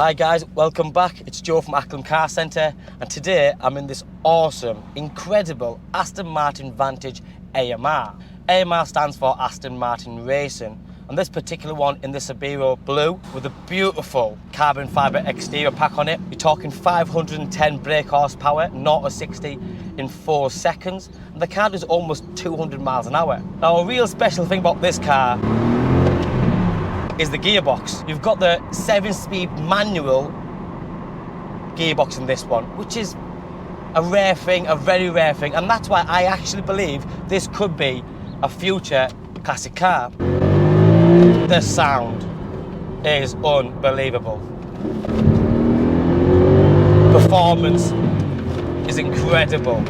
Hi guys, welcome back. It's Joe from Acklam Car Centre, and today I'm in this awesome, incredible Aston Martin Vantage AMR. AMR stands for Aston Martin Racing, and this particular one in the 𝗙𝗕𝗢𝗡 blue with a beautiful carbon fibre exterior pack on it. You're talking 510 brake horsepower, 0 to 60 in 4 seconds, and the car does almost 200 miles an hour. Now, a real special thing about this car is the gearbox. You've got the 7-speed manual gearbox in this one, which is a rare thing, a very rare thing, and that's why I actually believe this could be a future classic car. The sound is unbelievable. Performance is incredible.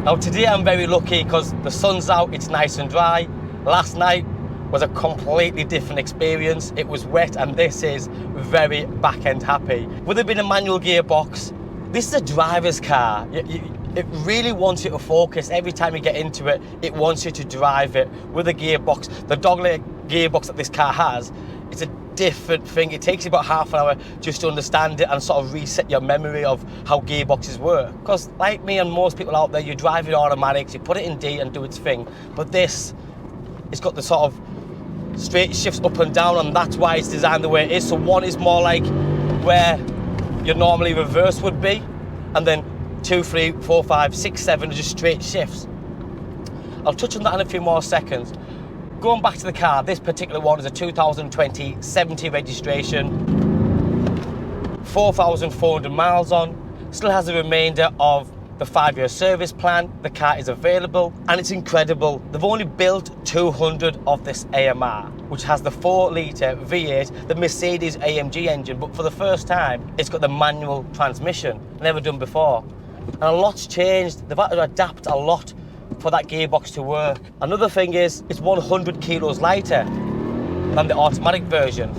Now today I'm very lucky because the sun's out, it's nice and dry. Last night was a completely different experience. It was wet, and this is very back-end happy. With it being a manual gearbox, this is a driver's car. It really wants you to focus. Every time you get into it, it wants you to drive it. With a gearbox, the Dogleg gearbox that this car has, it's a different thing. It takes you about half an hour just to understand it and sort of reset your memory of how gearboxes work. Because like me and most people out there, you drive it automatics, you put it in D and do its thing. But this, it's got the sort of straight shifts up and down, and that's why it's designed the way it is. So one is more like where your normally reverse would be, and then 2, 3, 4, 5, 6, 7 are just straight shifts. I'll touch on that in a few more seconds. Going back to the car, this particular one is a 2020 70 registration, 4,400 miles on, still has the remainder of the 5-year service plan. The car is available and it's incredible. They've only built 200 of this AMR, which has the 4-litre V8, the Mercedes AMG engine, but for the first time, it's got the manual transmission, never done before. And a lot's changed. They've had to adapt a lot for that gearbox to work. Another thing is, it's 100 kilos lighter than the automatic version.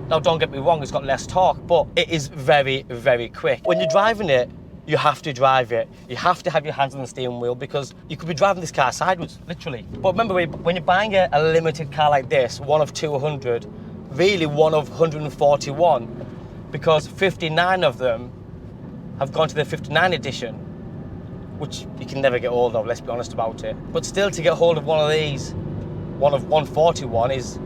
Now, don't get me wrong, it's got less torque, but it is very, very quick. When you're driving it, you have to drive it. You have to have your hands on the steering wheel because you could be driving this car sideways, literally. But remember, when you're buying a limited car like this, one of 200, really one of 141, because 59 of them have gone to the 59 edition, which you can never get hold of, let's be honest about it. But still, to get hold of one of these, one of 141 is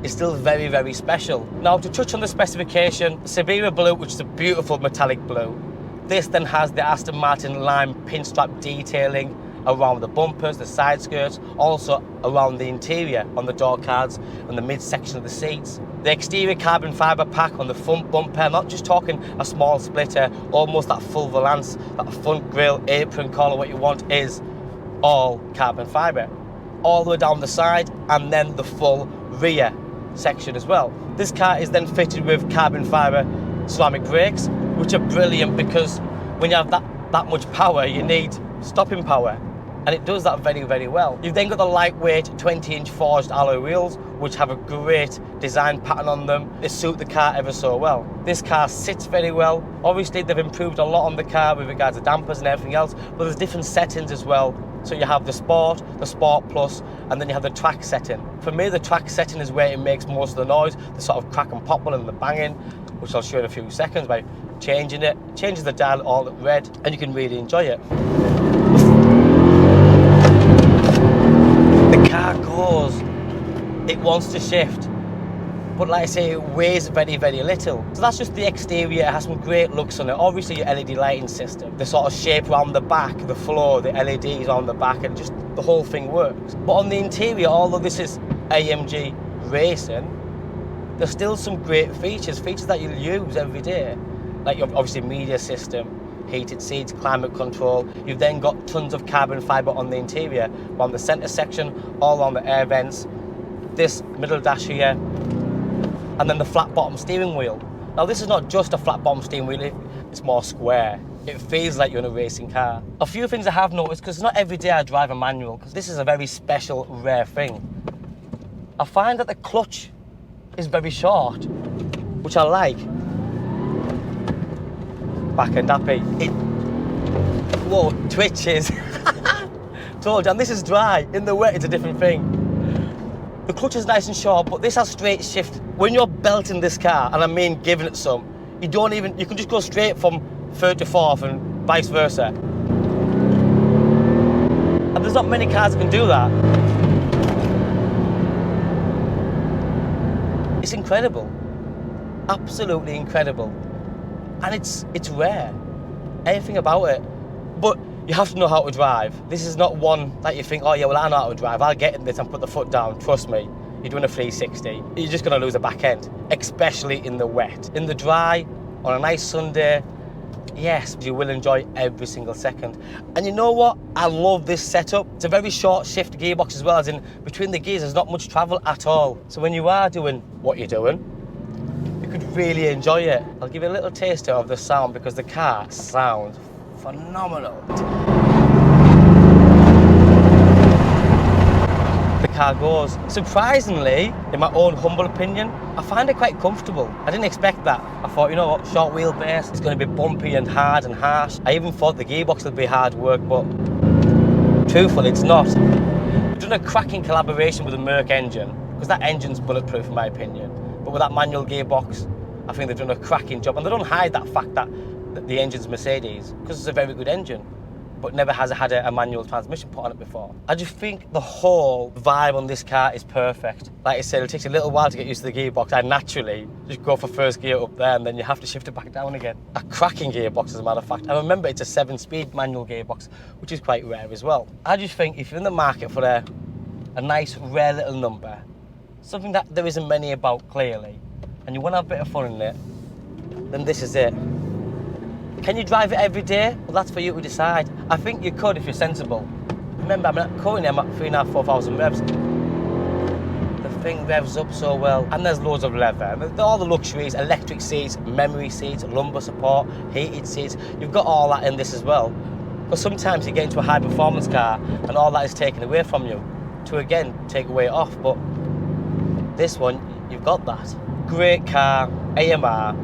still very, very special. Now, to touch on the specification, 𝗙𝗕𝗢𝗡𝗗 blue, which is a beautiful metallic blue. This then has the Aston Martin lime pinstripe detailing around the bumpers, the side skirts, also around the interior on the door cards and the midsection of the seats. The exterior carbon fibre pack on the front bumper, not just talking a small splitter, almost that full valance, that front grille, apron collar, what you want, is all carbon fibre. All the way down the side, and then the full rear section as well. This car is then fitted with carbon fibre ceramic brakes, which are brilliant because when you have that much power, you need stopping power, and it does that very, very well. You've then got the lightweight 20-inch forged alloy wheels, which have a great design pattern on them. They suit the car ever so well. This car sits very well. Obviously, they've improved a lot on the car with regards to dampers and everything else, but there's different settings as well. So you have the Sport Plus, and then you have the track setting. For me, the track setting is where it makes most of the noise, the sort of crack and pop and the banging, which I'll show you in a few seconds by changing it. Changes the dial all at red, and you can really enjoy it. The car goes, it wants to shift, but like I say, it weighs very, very little. So that's just the exterior. It has some great looks on it. Obviously your LED lighting system, the sort of shape around the back, the floor, the LEDs on the back, and just the whole thing works. But on the interior, although this is AMG racing, there's still some great features that you'll use every day. Like your obviously media system, heated seats, climate control. You've then got tons of carbon fibre on the interior, on the centre section, all on the air vents, this middle dash here, and then the flat bottom steering wheel. Now this is not just a flat bottom steering wheel, it's more square. It feels like you're in a racing car. A few things I have noticed, because not every day I drive a manual, because this is a very special, rare thing. I find that the clutch is very short, which I like. Back and happy. It, whoa, twitches. Told you, and this is dry. In the wet, it's a different thing. The clutch is nice and short, but this has straight shift. When you're belting this car, and I mean giving it some, You can just go straight from third to fourth and vice versa. And there's not many cars that can do that. It's incredible. Absolutely incredible. And it's rare. Everything about it. But you have to know how to drive. This is not one that you think, oh yeah, well I know how to drive. I'll get in this and put the foot down. Trust me, you're doing a 360. You're just gonna lose a back end, especially in the wet. In the dry, on a nice Sunday, yes, you will enjoy every single second. And you know what? I love this setup. It's a very short shift gearbox as well, as in between the gears, there's not much travel at all. So when you are doing what you're doing, you could really enjoy it. I'll give you a little taster of the sound because the car sounds phenomenal. The car goes. Surprisingly, in my own humble opinion, I find it quite comfortable. I didn't expect that. I thought, you know what, short wheelbase, it's going to be bumpy and hard and harsh. I even thought the gearbox would be hard work, but truthfully, it's not. We've done a cracking collaboration with the Merc engine, because that engine's bulletproof in my opinion. But with that manual gearbox, I think they've done a cracking job. And they don't hide that fact that the engine's Mercedes, because it's a very good engine, but never has had a manual transmission put on it before. I just think the whole vibe on this car is perfect. Like I said, it takes a little while to get used to the gearbox. I naturally just go for first gear up there and then you have to shift it back down again. A cracking gearbox, as a matter of fact. And remember, it's a 7-speed manual gearbox, which is quite rare as well. I just think if you're in the market for a nice, rare little number, something that there isn't many about clearly, and you want to have a bit of fun in it, then this is it. Can you drive it every day? Well, that's for you to decide. I think you could if you're sensible. Remember, currently I'm at 3,500, 4,000 revs. The thing revs up so well. And there's loads of leather. All the luxuries, electric seats, memory seats, lumbar support, heated seats. You've got all that in this as well. But sometimes you get into a high performance car and all that is taken away from you to again take away off. But this one, you've got that. Great car, AMR,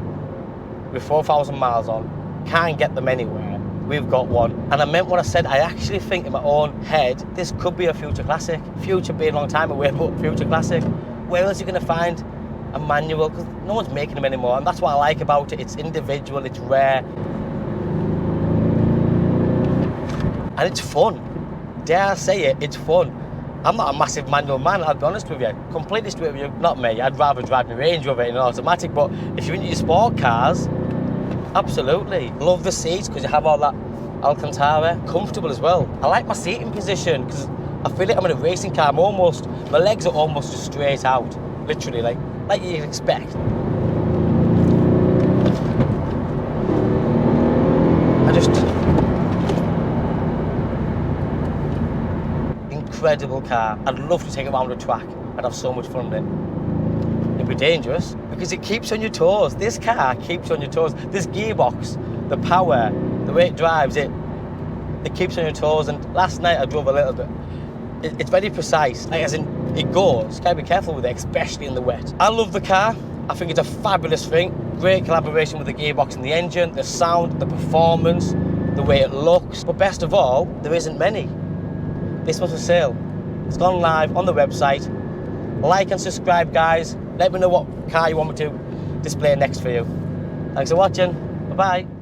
with 4,000 miles on. Can't get them anywhere. We've got one. And I meant what I said. I actually think in my own head, this could be a future classic. Future being a long time away, but future classic. Where else are you going to find a manual? Because no one's making them anymore. And that's what I like about it. It's individual, it's rare. And it's fun. Dare I say it, it's fun. I'm not a massive manual man, I'll be honest with you. Completely straight with you, not me. I'd rather drive my Range Rover in an automatic, but if you're into your sport cars, absolutely. Love the seats because you have all that Alcantara. Comfortable as well. I like my seating position because I feel like I'm in a racing car. My legs are almost just straight out. Literally, like you'd expect. Incredible car. I'd love to take it around the track. I'd have so much fun with it. It'd be dangerous because it keeps you on your toes. This car keeps you on your toes. This gearbox, the power, the way it drives, it keeps you on your toes. And last night I drove a little bit. It's very precise, like as in it goes. Gotta be careful with it, especially in the wet. I love the car. I think it's a fabulous thing. Great collaboration with the gearbox and the engine, the sound, the performance, the way it looks. But best of all, there isn't many. This one's for sale. It's gone live on the website. Like and subscribe, guys. Let me know what car you want me to display next for you. Thanks for watching. Bye-bye.